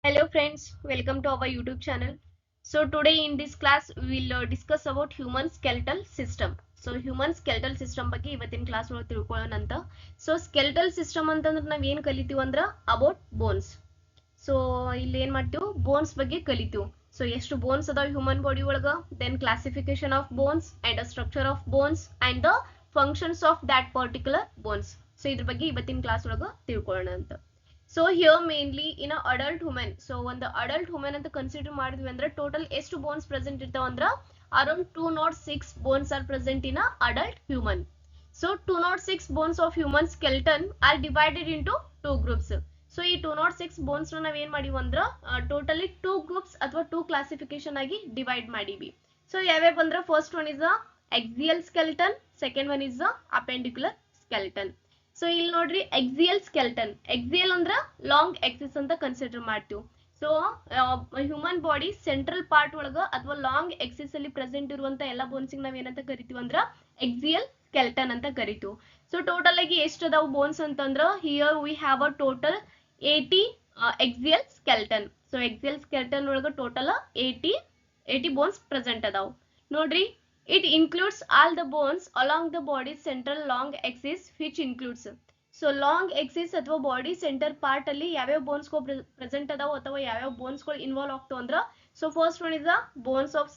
Hello friends, welcome to our YouTube channel. So today in this class we will discuss about human skeletal system. So human skeletal system ಬಗ್ಗೆ ಇವತ್ತಿನ class ಒಳಗೆ ತಿಳ್ಕೊಳ್ಳೋಣ ಅಂತ. So skeletal system ಅಂತಂದ್ರೆ ನಾವ್ ಏನ್ ಕಲಿತೀವಿ ಅಂದ್ರ about bones. ಸೊ ಇಲ್ಲಿ ಏನ್ ಮಾಡ್ತೀವಿ ಬೋನ್ಸ್ ಬಗ್ಗೆ ಕಲಿತೀವಿ. ಸೊ ಎಷ್ಟು ಬೋನ್ಸ್ ಅದಾವ ಹ್ಯೂಮನ್ ಬಾಡಿ ಒಳಗ, then classification of bones and the structure of bones and the functions of that particular bones. So ಇದ್ರ ಬಗ್ಗೆ ಇವತ್ತಿನ ಕ್ಲಾಸ್ ಒಳಗ ತಿಳ್ಕೊಳ್ಳೋಣ ಅಂತ. So here mainly in a adult woman, so ಒಂದು adult woman ಅಂತ ಕನ್ಸಿಡರ್ ಮಾಡಿದ್ವಿ ಅಂದ್ರೆ ಟೋಟಲ್ ಎಷ್ಟು ಬೋನ್ಸ್ ಪ್ರೆಸೆಂಟ್ ಇರ್ತಾವ ಅಂದ್ರ around 206 bones are present in a adult human. So 206 bones of human skeleton are divided into two groups. So ಈ 206 bones ನಾವ್ ಏನ್ ಮಾಡಿವಿ ಅಂದ್ರ ಟೋಟಲಿ 2 groups ಅಥವಾ 2 classification ಆಗಿ ಡಿವೈಡ್ ಮಾಡಿವಿ. ಸೊ ಯಾವ್ಯಾವ ಅಂದ್ರ first one is axial skeleton, second one is appendicular skeleton. So ಇಲ್ಲಿ ನೋಡ್ರಿ ಎಕ್ಸಿಯಲ್ ಸ್ಕೆಲ್ಟನ್, ಎಕ್ಸಿಯಲ್ ಅಂದ್ರ ಲಾಂಗ್ ಎಕ್ಸಿಸ್ ಅಂತ ಕನ್ಸಿಡರ್ ಮಾಡ್ತೀವಿ. So human body central part ಒಳಗ ಅಥವಾ ಲಾಂಗ್ ಎಕ್ಸಿಸ್ ಅಲ್ಲಿ ಪ್ರೆಸೆಂಟ್ ಇರುವಂತ ಎಲ್ಲ ಬೋನ್ಸ್ ನಾವ್ ಏನಂತ ಕರಿತೀವಿ ಅಂದ್ರ ಎಕ್ಸಿಯಲ್ ಸ್ಕೆಲ್ಟನ್ ಅಂತ ಕರಿತೀವಿ. ಸೊ ಟೋಟಲ್ ಆಗಿ ಎಷ್ಟು ಅದಾವ ಬೋನ್ಸ್ ಅಂತಂದ್ರ here we have a total 80 axial skeleton. So axial skeleton ಒಳಗ ಟೋಟಲ್ 80 ಬೋನ್ಸ್ ಪ್ರೆಸೆಂಟ್ ಅದಾವ ನೋಡ್ರಿ. It includes all the bones along the body's central long axis, which includes so long axis ಅಥವಾ body centre part ಅಲ್ಲಿ ಯಾವ್ಯಾವ bones present ಅದಾವ ಅಥವಾ ಯಾವ್ಯಾವ bones ಗಳು ಇನ್ವಾಲ್ವ್ ಆಗ್ತಾವ ಅಂದ್ರ so first one is bones of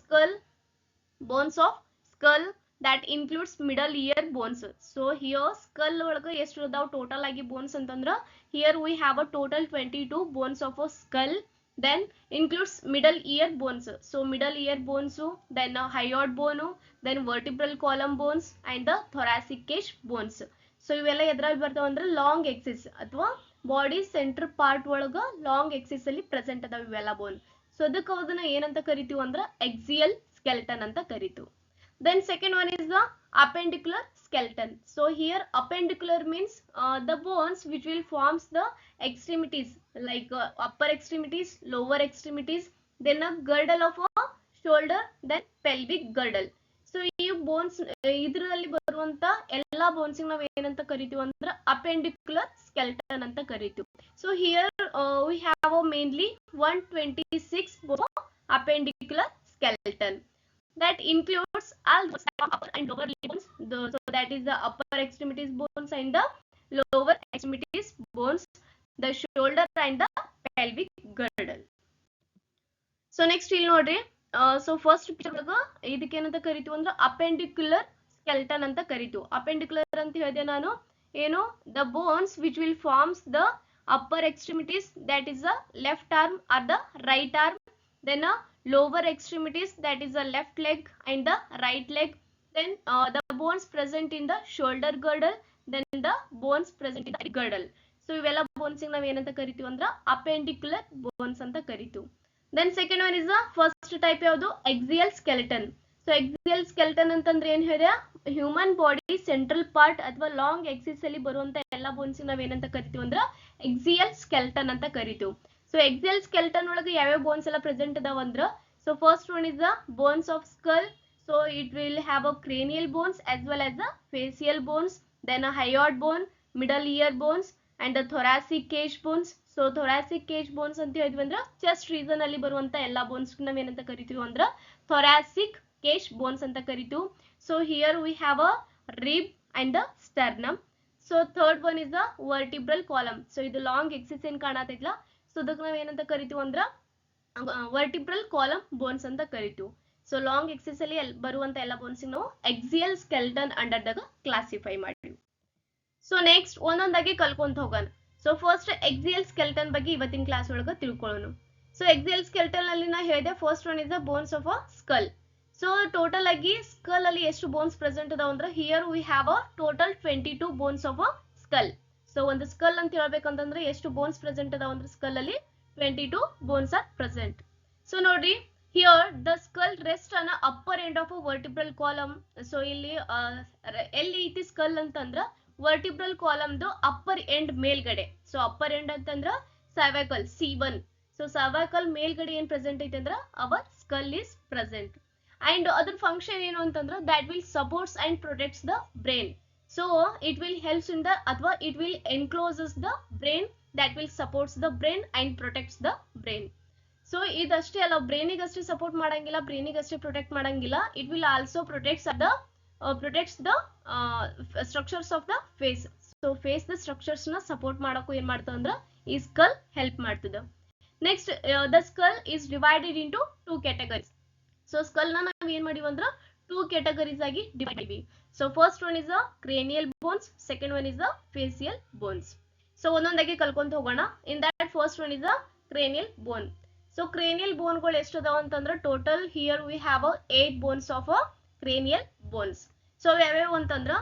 skull that includes middle ear bones. So here skull ಒಳಗ ಎಷ್ಟು ಅದಾವ ಟೋಟಲ್ ಆಗಿ ಬೋನ್ಸ್ ಅಂತಂದ್ರ here we have a total 22 bones of a skull. Then includes middle ear bones. So middle ear bones, then hyoid bone, then vertebral column bones and the thoracic cage bones. So ಇವೆಲ್ಲ ಎದ್ರಲ್ಲಿ ಬರ್ತಾವ ಅಂದ್ರೆ long Axis ಅಥವಾ body centre part ಒಳಗ long Axis ಅಲ್ಲಿ present ಅದಾವ ಇವೆಲ್ಲ ಬೋನ್. So ಅದಕ್ಕೆ ಅದನ್ನ ಏನಂತ ಕರಿತೀವಿ ಅಂದ್ರ ಎಕ್ಸಿಯಲ್ ಸ್ಕೆಲ್ಟನ್ ಅಂತ ಕರಿತೀವಿ. Then second one is the appendicular skeleton. So here appendicular means the bones which will forms the extremities like upper extremities, lower extremities, then a girdle of a shoulder, then pelvic girdle. So ಈ bones ಇದರಲ್ಲಿ ಬರುವಂತ ಎಲ್ಲಾ bones ನಾವ್ ಏನಂತ ಕರಿತೀವಿ ಅಂದ್ರೆ appendicular skeleton ಅಂತ ಕರಿತೀವಿ. So here we have mainly 126 appendicular skeleton. That includes all the upper and lower bones. So that is the upper extremities bones and the lower extremities bones, the shoulder and the pelvic girdle. So next ಇಲ್ಲಿ ನೋಡ್ರಿ, so first picture ಒಳಗ ಇದಕ್ಕೆ ಏನಂತ ಕರಿತೀವಿ ಅಂದ್ರೆ appendicular skeleton ಅಂತ ಕರಿತೀವಿ. appendicular ಅಂತ ಹೇಳಿದೆ ನಾನು ಏನು the bones which will forms the upper extremities, that is the left arm or the right arm, then a lower extremities, that is the left leg and the right leg, then the bones present in the shoulder girdle, then the bones present in the girdle. So ಇವೆಲ್ಲ bones ನಾವ್ ಏನಂತ ಕರಿತೀವಿ ಅಂದ್ರ appendicular bones ಅಂತ ಕರಿತೀವಿ. Then second one is the first type ಯಾವುದು axial skeleton. So axial skeleton ಅಂತಂದ್ರೆ ಏನ್ ಹೇಳ್ಯ ಹ್ಯೂಮನ್ ಬಾಡಿ ಸೆಂಟ್ರಲ್ ಪಾರ್ಟ್ ಅಥವಾ ಲಾಂಗ್ ಎಕ್ಸಿಸ್ ಅಲ್ಲಿ ಬರುವಂತ ಎಲ್ಲ ಬೋನ್ಸ್ ನಾವ್ ಏನಂತ ಕರಿತೀವಿ ಅಂದ್ರ axial skeleton ಅಂತ ಕರಿತೀವಿ. So axial skeleton ಒಳಗೆ ಯಾವ್ಯಾವ ಬೋನ್ಸ್ ಎಲ್ಲ ಪ್ರೆಸೆಂಟ್ ಅದಾವ ಅಂದ್ರ so first one is the bones of skull. So it will have a cranial bones as well as the facial bones, then a hyoid bone, middle ear bones and the thoracic cage bones. So thoracic cage bones ಅಂತ ಹೇಳಿದ್ವಿ ಅಂದ್ರ chest region ಅಲ್ಲಿ ಬರುವಂತ ಎಲ್ಲಾ bones ನಾವ್ ಏನಂತ ಕರಿತೀವಿ ಅಂದ್ರ thoracic cage bones ಅಂತ ಕರಿತೀವಿ. So here we have a rib and the sternum. So third one is the vertebral column. So ಇದು ಲಾಂಗ್ ಎಕ್ಸಿಸ್ ಏನ್ ಕಾಣತೈತ್ಲಾ, ಸೊ ಅದಕ್ಕೆ ನಾವ್ ಏನಂತ ಕರಿತೀವಿ ಅಂದ್ರ ವರ್ಟಿಬ್ರಲ್ ಕಾಲಮ್ ಬೋನ್ಸ್ ಅಂತ ಕರಿತೀವಿ. ಸೊ ಲಾಂಗ್ ಎಕ್ಸಿಸ್ ಅಲ್ಲಿ ಬರುವಂತ ಎಲ್ಲ ಬೋನ್ಸ್ ನಾವು ಎಕ್ಸಿಯಲ್ ಸ್ಕೆಲ್ಟನ್ ಅಂಡರ್ ದಾಗ ಕ್ಲಾಸಿಫೈ ಮಾಡಿವಿ. ಸೊ ನೆಕ್ಸ್ಟ್ ಒಂದೊಂದಾಗಿ ಕಲ್ಕೊಂತ ಹೋಗೋಣ. ಸೊ ಫಸ್ಟ್ ಎಕ್ಸಿಯಲ್ ಸ್ಕೆಲ್ಟನ್ ಬಗ್ಗೆ ಇವತ್ತಿನ ಕ್ಲಾಸ್ ಒಳಗ ತಿಳ್ಕೊಳ್ಳೋಣ. ಸೊ ಎಕ್ಸಿಯಲ್ ಸ್ಕೆಲ್ಟನ್ ಅಲ್ಲಿ ನಾ ಹೇಳಿದೆ first one is the bones of a skull. So total ಆಗಿ ಸ್ಕಲ್ ಅಲ್ಲಿ ಎಷ್ಟು ಬೋನ್ಸ್ ಪ್ರೆಸೆಂಟ್ ಅದಾವ ಅಂದ್ರೆ here we have a total 22 bones of a skull. So ಒಂದು ಸ್ಕಲ್ ಅಂತ ಹೇಳ್ಬೇಕಂತಂದ್ರೆ ಎಷ್ಟು ಬೋನ್ಸ್ ಪ್ರೆಸೆಂಟ್ ಅದಾವ ಅಂದ್ರೆ ಸ್ಕಲ್ ಅಲ್ಲಿ 22 bones are present. So ನೋಡ್ರಿ, here the skull rests on a upper end of a vertebral column. So ಇಲ್ಲಿ ಎಲ್ಲಿ ಐತಿ ಸ್ಕಲ್ ಅಂತಂದ್ರ vertebral column ದು upper end ಮೇಲ್ಗಡೆ. So upper end ಅಂತಂದ್ರ cervical C1. So cervical ಮೇಲ್ಗಡೆ ಏನ್ ಪ್ರೆಸೆಂಟ್ ಐತಿ ಅಂದ್ರ our skull is present. And ಅದರ ಫಂಕ್ಷನ್ ಏನು ಅಂತಂದ್ರ that will supports and protects the brain. So it will helps in the ಅಥವಾ it will encloses the brain that will supports the brain and protects the brain. So ಇದಷ್ಟೇ ಅಲ್ಲ, ಬ್ರೈನಿಗೆ ಅಷ್ಟೇ support ಮಾಡಂಗಿಲ್ಲ, ಬ್ರೈನಿಗೆ ಅಷ್ಟೇ ಪ್ರೊಟೆಕ್ಟ್ ಮಾಡಂಗಿಲ್ಲ, it will also protects the structures of the face. So face the structures ನ ಸಪೋರ್ಟ್ ಮಾಡಕ್ಕೂ ಏನ್ ಮಾಡ್ತದ ಅಂದ್ರ ಈ ಸ್ಕಲ್ ಹೆಲ್ಪ್ ಮಾಡ್ತದ. Next the skull is divided into 2 categories. So skull ನ ನಾವ್ ಏನ್ ಮಾಡಿವಿ ಅಂದ್ರ 2 categories ಆಗಿ ಡಿವೈಡ್ ಮಾಡಿವಿ. So first one is the cranial bones, second one is the facial bones. So ಒಂದೊಂದಾಗಿ ಕಲ್ಕೊಂತ ಹೋಗೋಣ. In that first one is the cranial bone. So cranial bone ಗಳು ಎಷ್ಟು ಅದಾವ ಅಂತಂದ್ರ total here we have 8 bones of cranial bones. So ಯಾವ್ಯಾವ ಅಂತಂದ್ರ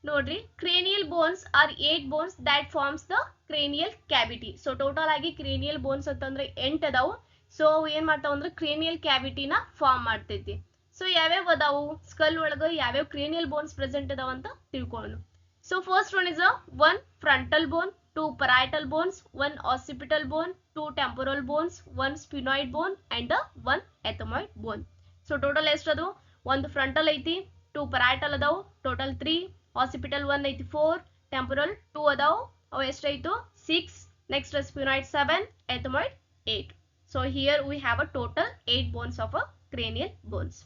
ನೋಡ್ರಿ, cranial bones are 8 bones that forms the cranial cavity. So total ಆಗಿ cranial bones ಅಂತಂದ್ರೆ 8 ಅದಾವು. ಸೊ ಏನ್ ಮಾಡ್ತಾವ ಅಂದ್ರೆ ಕ್ರೇನಿಯಲ್ ಕ್ಯಾವಿಟಿನ ಫಾರ್ಮ್ ಮಾಡ್ತೈತಿ. ಸೊ ಯಾವ್ಯಾವ ಅದಾವು ಸ್ಕಲ್ ಒಳಗ, ಯಾವ್ಯಾವ ಕ್ರೇನಿಯಲ್ ಬೋನ್ಸ್ ಪ್ರೆಸೆಂಟ್ ಅದಾವ ಅಂತ ತಿಳ್ಕೊಳ್ಳೋಣ. So first one is one frontal bone, 2 parietal bones, 1 occipital bone, 2 temporal bones, 1 sphenoid bone and 1 ethmoid bone. So total ಎಷ್ಟು ಅದು, ಒಂದು ಫ್ರಂಟಲ್ ಐತಿ, 2 parietal ಅದಾವು, ಟೋಟಲ್ 3, occipital 1 ಐತಿ 4, temporal 2 ಅದಾವು, ಅವು ಎಷ್ಟಾಯ್ತು 6, next sphenoid 7, ethmoid 8. So here we have a total 8 bones of a cranial bones.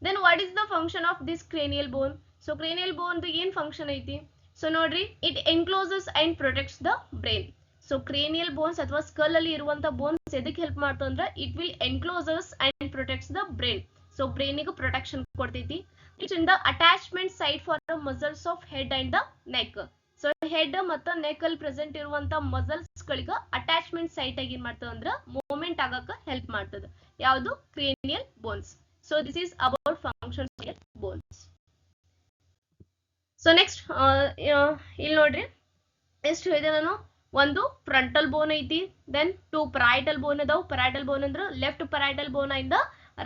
Then what is the function of this cranial bone? So cranial bone ಏನ್ function ಐತಿ? So ನೋಡ್ರಿ, it encloses and protects the brain. So cranial bones ಅಥವಾ skull ಅಲ್ಲಿ ಇರುವಂತ bones ಎದಕ್ಕೆ help ಮಾಡ್ತಂದ್ರ it will encloses and protects the brain. So ಬ್ರೈನಿಗೆ protection ಕೊಡ್ತೈತಿ. It's in the attachment site for the muscles of head and the neck. So head ಮತ್ತು neck ಅಲ್ಲಿ present ಇರುವಂತ ಮಸಲ್ಸ್ ಗಳಿಗೆ ಅಟ್ಯಾಚ್ಮೆಂಟ್ ಸೈಟ್ ಆಗಿ ಏನ್ ಮಾಡ್ತದ ಅಂದ್ರ ಮೂವ್ಮೆಂಟ್ ಆಗಕ್ಕೆ ಹೆಲ್ಪ್ ಮಾಡ್ತದ. ಯಾವುದು cranial bones. So this is about functions of bones. So next ಇಲ್ಲಿ ನೋಡ್ರಿ, ಎಷ್ಟು ಹೇಳಿದೆ ನಾನು, ಒಂದು ಫ್ರಂಟಲ್ ಬೋನ್ ಐತಿ, ದೆನ್ 2 parietal ಬೋನ್ ಅದಾವ. parietal ಬೋನ್ ಅಂದ್ರೆ ಲೆಫ್ಟ್ parietal ಬೋನ್ ಇಂದ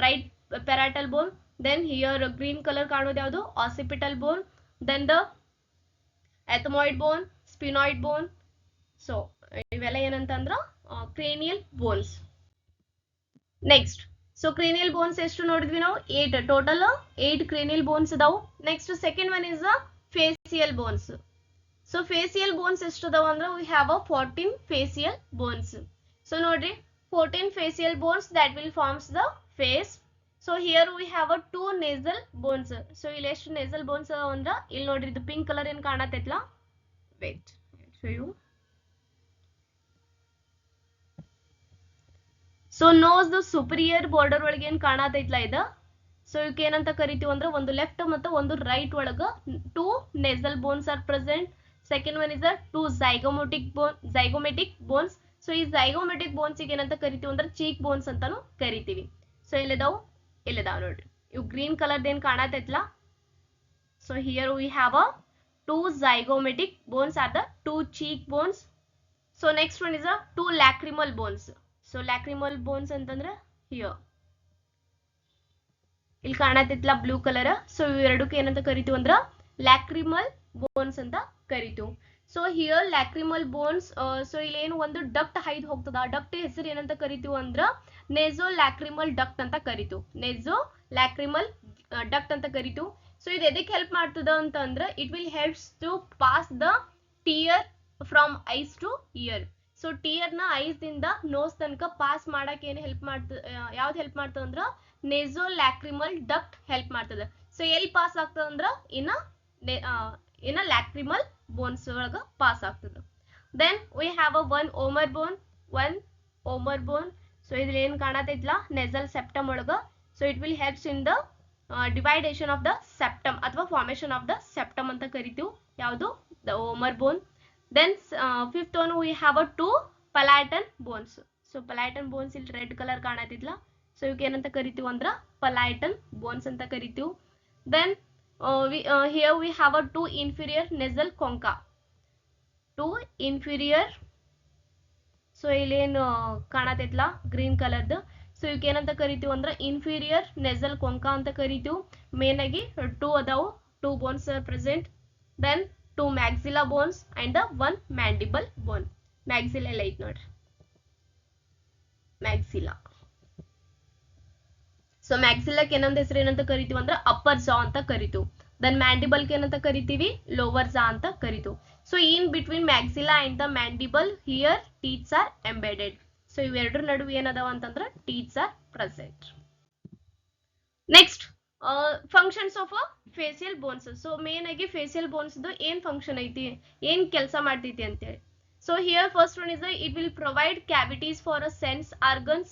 right parietal bone. Then here green colour ಕಾಣೋದು ಯಾವುದು occipital bone, then the ethmoid bone, sphenoid bone. So ಇವೆಲ್ಲ ಏನಂತಂದ್ರ cranial bones. Next so cranial bones ಎಷ್ಟು ನೋಡಿದ್ವಿ ನಾವು, 8 ಟೋಟಲ್ 8 ಕ್ರೇನಿಯಲ್ ಬೋನ್ಸ್ ಅದಾವು. Next second one is facial bones. So facial bones ಎಷ್ಟು ಅದಾವ ಅಂದ್ರೆ we have a 14 facial bones. So ನೋಡ್ರಿ, 14 facial bones that will forms the face. So here we have a 2 nasal bones. So ಇಲ್ಲಿ ಎಷ್ಟು nasal bones ಅದಾವ ಅಂದ್ರೆ ಇಲ್ಲಿ ನೋಡ್ರಿ, ಇದು ಪಿಂಕ್ ಕಲರ್ ಏನ್ ಕಾಣತೈತ್ಲಾ, wait I'll show you. So nose the superior border ಒಳಗೆ ಏನ್ ಕಾಣತೈತ್ಲಾ ಇದು. ಸೊ ಇವಕ್ಕೆ ಏನಂತ ಕರಿತೀವಿ ಅಂದ್ರೆ ಒಂದು ಲೆಫ್ಟ್ ಮತ್ತು ಒಂದು ರೈಟ್ ಒಳಗ 2 nasal bones are present. Second one is 2 zygomatic bones. So ಈ zygomatic bones ಗೆ ಏನಂತ ಕರಿತೀವಿ ಅಂದ್ರೆ ಚೀಕ್ ಬೋನ್ಸ್ ಅಂತಾನು ಕರಿತೀವಿ. ಸೊ ಇಲ್ಲಿದಾವ್ ನೋಡ್ರಿ, ಇವು ಗ್ರೀನ್ ಕಲರ್ ಏನ್ ಕಾಣತೈತ್ಲಾ. So here we have 2 zygomatic bones are the 2 cheek bones. So next one is 2 lacrimal bones. So lacrimal bones ಅಂತಂದ್ರೆ ಹಿಯರ್ ಇಲ್ಲಿ ಕಾಣತೈತ್ಲಾ ಬ್ಲೂ ಕಲರ್. ಸೊ ಇವೆರಡಕ್ಕೆ ಏನಂತ ಕರಿತೀವಿ ಅಂದ್ರ ಲ್ಯಾಕ್ರಿಮಲ್ ಬೋನ್ಸ್ ಅಂತ ಕರಿತೀವಿ. So here lacrimal bones, so ಇಲ್ಲಿ ಏನು ಒಂದು ಡಕ್ಟ್ ಹೈದ್ ಹೋಗ್ತದ, ಆ ಡಕ್ಟ್ ಹೆಸರು ಏನಂತ ಕರಿತೀವಿ ಅಂದ್ರ ನೆಸೋ ಲ್ಯಾಕ್ರಿಮಲ್ ಡಕ್ಟ್ ಅಂತ ಕರಿತೀವಿ. ನೆಸೋ ಲ್ಯಾಕ್ರಿಮಲ್ ಡಕ್ಟ್ ಅಂತ ಕರಿತೀವಿ. ಸೊ ಇದು ಎದಕ್ಕೆ ಹೆಲ್ಪ್ ಮಾಡ್ತದ ಅಂತಂದ್ರ it will helps to pass the tear from eyes to ear. So tear ನ ಐಸ್ ದಿಂದ ನೋಸ್ ತನಕ ಪಾಸ್ ಮಾಡಕ್ ಏನ್ ಹೆಲ್ಪ್ ಮಾಡ್ತದ, ಯಾವ್ದು ಹೆಲ್ಪ್ ಮಾಡ್ತದ ಅಂದ್ರ ನೆಸೋ ಲ್ಯಾಕ್ರಿಮಲ್ ಡಕ್ಟ್ ಹೆಲ್ಪ್ ಮಾಡ್ತದ. ಸೊ ಎಲ್ಲಿ ಪಾಸ್ ಆಗ್ತದ ಅಂದ್ರ ಇನ್ನ ಲ್ಯಾಕ್ರಿಮಲ್ ಬೋನ್ಸ್ ಒಳಗ ಪಾಸ್ ಆಗ್ತದ. Then we have one vomer bone. So ಇದ್ರಲ್ಲಿ ಏನ್ ಕಾಣತೈತ್ಲಾ ನೆಸಲ್ ಸೆಪ್ಟಮ್ ಒಳಗ. So it will helps in the dividation of the septum ಅಥವಾ ಫಾರ್ಮೇಶನ್ ಆಫ್ ದ ಸೆಪ್ಟಮ್ ಅಂತ ಕರಿತೀವಿ. ಯಾವುದು the vomer bone. Then fifth one we have 2 palatal bones. So palatal bones ಇಲ್ಲಿ red colour ಕಾಣತೈತ್ಲಾ. So ಇವಕ್ಕೆ ಏನಂತ ಕರಿತೀವಿ ಅಂದ್ರ palatal bones ಅಂತ ಕರಿತೀವಿ. Then here we have 2 inferior nasal concha. 2 inferior. So ಇಲ್ಲಿ ಏನು ಕಾಣತೈತ್ಲಾ ಗ್ರೀನ್ ಕಲರ್ದು. ಸೊ ಇವಕ್ಕೆ ಏನಂತ ಕರಿತೀವಿ ಅಂದ್ರ ಇನ್ಫೀರಿಯರ್ ನೆಸಲ್ ಕೊಂಕಾ ಅಂತ ಕರಿತೀವಿ. ಮೇನ್ ಆಗಿ 2 ಅದಾವು, 2 bones are present. Then 2 maxilla bones and 1 mandible bone. Maxilla ಎಲ್ಲ ಐತ್ ನೋಡ್ರಿ, maxilla. ಸೊ ಸೊ ಮ್ಯಾಕ್ಸಿಲಕ್ ಇನ್ನೊಂದ್ ಹೆಸರು ಏನಂತ ಕರಿತೀವಿ ಅಂದ್ರೆ ಅಪ್ಪರ್ ಜಾ ಅಂತ ಕರಿತೀವಿ. ದೆನ್ ಮ್ಯಾಂಡಿಬಲ್ ಏನಂತ ಕರಿತೀವಿ, ಲೋವರ್ ಜಾ ಅಂತ ಕರಿತೀವಿ. So in between maxilla and the mandible here teeths are embedded. So ಇವೆರಡರ ನಡುವೆ ಏನದಾವ ಅಂತಂದ್ರೆ teeths are present. Next functions of facial bones. So main ಆಗಿ ಫೇಸಿಯಲ್ ಬೋನ್ಸ್ ಏನ್ ಫಂಕ್ಷನ್ ಐತಿ, ಏನ್ ಕೆಲಸ ಮಾಡ್ತೈತಿ ಅಂತೇಳಿ. So here first one is it will provide cavities for a sense organs.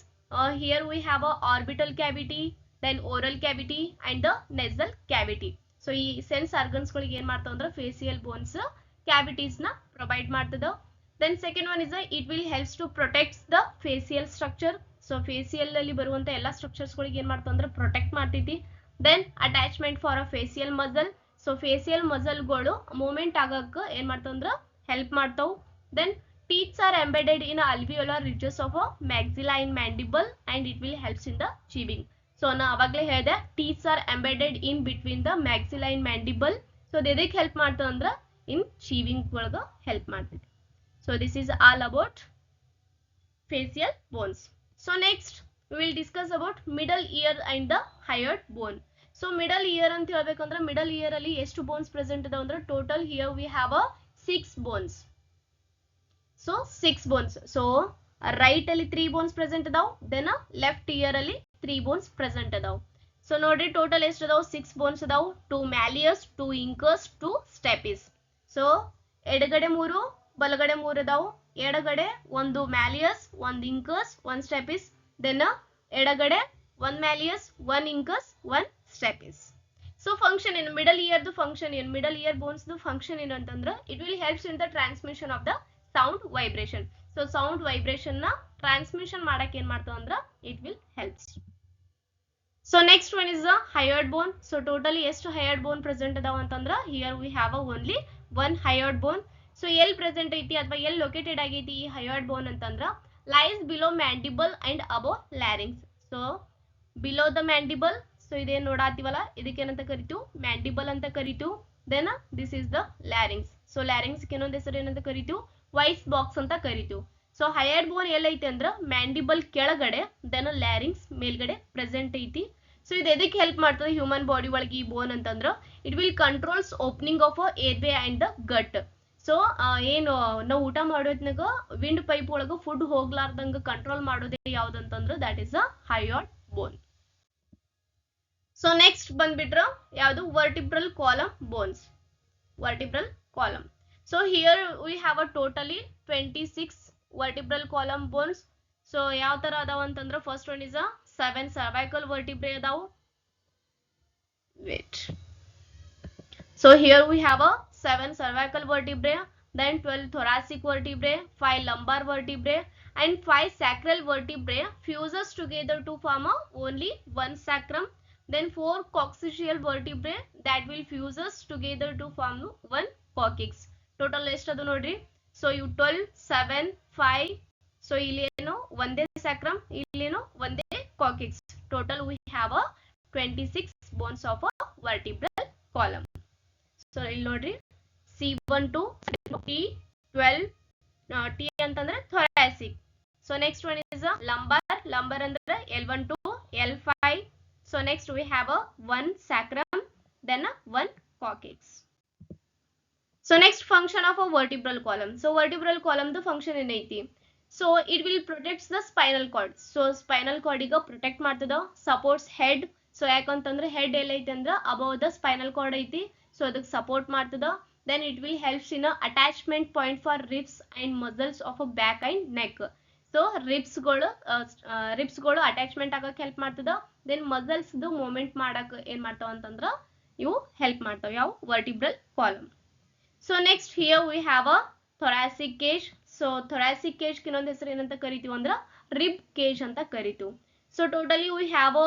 Here we have a orbital cavity, then oral cavity and the nasal cavity. So ಈ sense organs ಗಳಿಗೆ ಏನ್ ಮಾಡ್ತಾವ ಅಂದ್ರೆ ಫೇಸಿಯಲ್ ಬೋನ್ಸ್ ಕ್ಯಾವಿಟೀಸ್ ನ provide ಮಾಡ್ತದ. Then second one is it will helps to protect the facial structure. So facial ಅಲ್ಲಿ ಬರುವಂತ ಎಲ್ಲಾ ಸ್ಟ್ರಕ್ಚರ್ಸ್ ಗಳಿಗೆ ಏನ್ ಮಾಡ್ತಾವ ಅಂದ್ರೆ ಪ್ರೊಟೆಕ್ಟ್ ಮಾಡ್ತೈತಿ. Then attachment for a facial muscle. So facial muscle ಗಳು ಮೂವ್ಮೆಂಟ್ ಆಗಕ್ಕ ಏನ್ ಮಾಡ್ತಾವ ಅಂದ್ರೆ ಹೆಲ್ಪ್ ಮಾಡ್ತಾವ್. Then teeth are embedded in alveolar ridges of a maxilla in mandible and it will helps in the chewing. So na avagale ಹೇಳಿದೆ teeth are embedded in between the maxilla in mandible. So ಇದಕ್ಕೆ help ಮಾಡ್ತದೆ ಅಂದ್ರೆ in chewing ಒಳಗ help ಮಾಡ್ತದೆ. So this is all about facial bones. So next we will discuss about middle ear and the hyoid bone. So middle ear ಅಂತ ಹೇಳಬೇಕಂದ್ರೆ middle ear ಅಲ್ಲಿ ಎಷ್ಟು bones present ಇದಾವ ಅಂದ್ರೆ total here we have a 6 bones. So 6 bones. So right ಅಲ್ಲಿ 3 bones present ಅದಾವ. Then left ear ಅಲ್ಲಿ 3 bones present ಅದಾವ. So ನೋಡ್ರಿ ಟೋಟಲ್ ಎಷ್ಟು ಅದಾವ, 6 bones ಅದಾವ. 2 malleus, 2 incus, 2 stapes. So ಎಡಗಡೆ 3 ಬಲಗಡೆ 3 ಅದಾವ. ಎಡಗಡೆ ಒಂದು malleus, ಒಂದು incus, ಒಂದು stapes. Then ಎಡಗಡೆ 1 malleus, 1 incus, 1 stapes. So function in middle ear ದು function in middle ear bones ದು function ಏನು ಅಂತಂದ್ರೆ it will helps in the transmission of the sound vibration. So sound vibration na transmission ಮಾಡಕ್ಕೆ ಏನ್ ಮಾಡ್ತಾವ ಅಂದ್ರ it will helps. So next one is the hyoid bone. So totally ಎಷ್ಟು hyoid bone present ಅದಾವ ಅಂತಂದ್ರ here we have only one hyoid bone. So ಎಲ್ಲಿ present ಐತಿ ಅಥವಾ ಎಲ್ಲಿ located ಆಗೈತಿ ಈ hyoid bone ಅಂತಂದ್ರ lies below mandible and above larynx. So below the mandible. So ಇದೇನ್ ನೋಡಾತಿವಲ್ಲ ಇದಕ್ಕೆ ಏನಂತ ಕರಿತೀವಿ, mandible ಅಂತ ಕರಿತೀವಿ. Then this is the larynx. So larynx ಗೆ ಇನ್ನೊಂದು ಹೆಸರು ಏನಂತ ಕರಿತೀವಿ, ವಾಯ್ಸ್ ಬಾಕ್ಸ್ ಅಂತ ಕರಿತೀವಿ. ಸೊ ಹೈಯರ್ ಬೋನ್ ಎಲ್ಲೈತಿ ಅಂದ್ರ ಮ್ಯಾಂಡಿಬಲ್ ಕೆಳಗಡೆ, ದೆನ್ ಲ್ಯಾರಿಂಗ್ಸ್ ಮೇಲ್ಗಡೆ ಪ್ರೆಸೆಂಟ್ ಐತಿ. ಸೊ ಇದು ಎದಕ್ಕೆ ಹೆಲ್ಪ್ ಮಾಡ್ತದೆ ಹ್ಯೂಮನ್ ಬಾಡಿ ಒಳಗೆ ಈ ಬೋನ್ ಅಂತಂದ್ರ it will controls opening of airway and the gut. So ಏನು ನಾವು ಊಟ ಮಾಡೋದ್ನಾಗ ವಿಂಡ್ ಪೈಪ್ ಒಳಗ ಫುಡ್ ಹೋಗ್ಲಾರ್ದಂಗ ಕಂಟ್ರೋಲ್ ಮಾಡೋದೇ ಯಾವ್ದಂತಂದ್ರ that is a hyoid bone. So next ಬಂದ್ಬಿಟ್ರ ಯಾವುದು vertebral column bones. Vertebral column. So here we have a totally 26 vertebral column bones. So ಯಾವ ತರ ಅದಾವ ಅಂತಂದ್ರೆ first one is a 7 cervical vertebrae ಅದಾವ. Wait. So here we have a 7 cervical vertebrae, then 12 thoracic vertebrae, 5 lumbar vertebrae and 5 sacral vertebrae fuses together to form a only one sacrum. Then 4 coccygeal vertebrae that will fuses together to form one coccyx. Total ಎಷ್ಟದು ನೋಡ್ರಿ. So ಇವು 12, 7, 5. So ಇಲ್ಲೇನು ಒಂದೇ sacrum, ಇಲ್ಲೇನು ಒಂದೇ coccyx. Total we have 26 bones of a vertebral column. So ಇಲ್ಲಿ ನೋಡ್ರಿ C1 to T12. T ಅಂತಂದ್ರೆ thoracic. So next one is lumbar. Lumbar ಅಂದ್ರೆ L1 to L5. So next we have 1 sacrum, then 1 coccyx. So next function of a vertebral column. So vertebral column the function ಏನೈತಿ, so it will protects the spinal cord. So spinal cord ಗ protect ಮಾಡ್ತದ, supports head. So ಯಾಕಂತಂದ್ರೆ head ಎಲ್ಲೈತಿ ಅಂದ್ರ above the spinal cord ಐತಿ. So ಅದಕ್ಕೆ support ಮಾಡ್ತದ. Then it will helps in a attachment point for ribs and muscles of a back and neck. So ribs ಗಳು attachment ಆಗಕ್ಕೆ help ಮಾಡ್ತದ. Then muscles ದು movement ಮಾಡಕ್ಕೆ ಏನ್ ಮಾಡ್ತಾವ ಅಂತಂದ್ರ ಇವು help ಮಾಡ್ತಾವ ಯಾವ vertebral column. So next here we have a thoracic cage. So thoracic cage ಇನ್ನೊಂದು ಹೆಸರು ಏನಂತ ಕರಿತೀವಿ ಅಂದ್ರ rib cage ಅಂತ ಕರಿತೀವಿ. So totally we have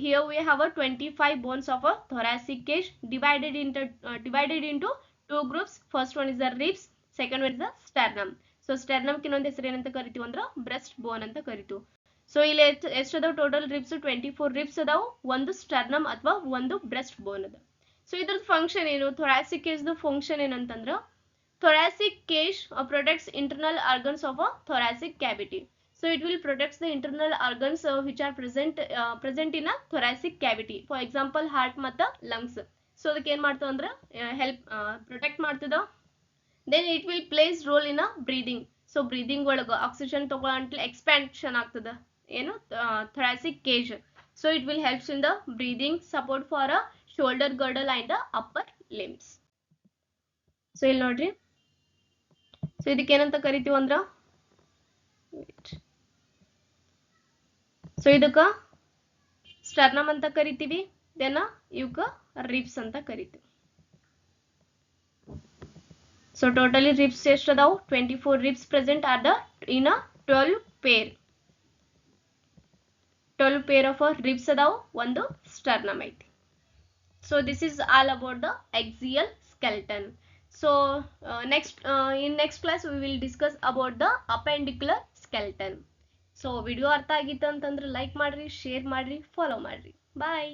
here we have 25 bones of a thoracic cage divided into two groups. First one is the ribs, second one is the sternum. So sternum ಇನ್ನೊಂದು ಹೆಸರು ಏನಂತ ಕರಿತೀವಿ ಅಂದ್ರ breast bone ಅಂತ ಕರಿತೀವಿ. So ಇಲ್ಲಿ ಎಷ್ಟು ಅದಾವ ಟೋಟಲ್ ರಿಬ್ಸ್ 24 ರಿಬ್ಸ್ ಅದಾವ, ಒಂದು ಸ್ಟರ್ನಮ್ ಅಥವಾ ಒಂದು ಬ್ರೆಸ್ಟ್ ಬೋನ್ ಅದ. ಸೊ ಇದ್ರದ್ದು ಫಂಕ್ಷನ್ ಏನು, ಥೊರಾಸಿಕ್ ಕೇಜ್ ಫಂಕ್ಷನ್ ಏನಂತಂದ್ರ thoracic cage protects internal organs of a thoracic cavity. So So it will protect the internal organs which are present in a thoracic cavity. For example, heart ಮತ್ತು lungs. So ಅದಕ್ಕೆ ಏನ್ ಮಾಡ್ತದ ಅಂದ್ರೆ help protect ಮಾಡ್ತದ. Then it will plays role in a breathing. So breathing ಒಳಗ oxygen ತಗೊಳ್ಳಂಟ್ಲೆ expansion ಆಗ್ತದ ಏನು thoracic cage. So it will helps in the breathing, support for a shoulder girdle and the upper limbs. So ಇಲ್ಲಿ ನೋಡ್ರಿ, so ಇದಕ್ಕೆ ಏನಂತ ಕರಿತೀವಿ ಅಂದ್ರ, so ಇದಕ್ಕ ಸ್ಟರ್ನಮ್ ಅಂತ ಕರಿತೀವಿ, ದೆನ್ ಇವಕ್ಕ ರಿಬ್ಸ್ ಅಂತ ಕರಿತೀವಿ. ಸೊ ಟೋಟಲಿ ರಿಬ್ಸ್ ಎಷ್ಟು ಅದಾವು? 24 ribs present are the in a 12 pair. 12 pair of ribs ಅದಾವು, ಒಂದು ಸ್ಟರ್ನಮ್ ಐತಿ. So this is all about the axial skeleton. So in next class we will discuss about the appendicular skeleton. So video ಅರ್ಥ ಆಗಿತ್ತು ಅಂತಂದ್ರೆ like ಮಾಡ್ರಿ, share ಮಾಡ್ರಿ, follow ಮಾಡ್ರಿ. ಬಾಯ್.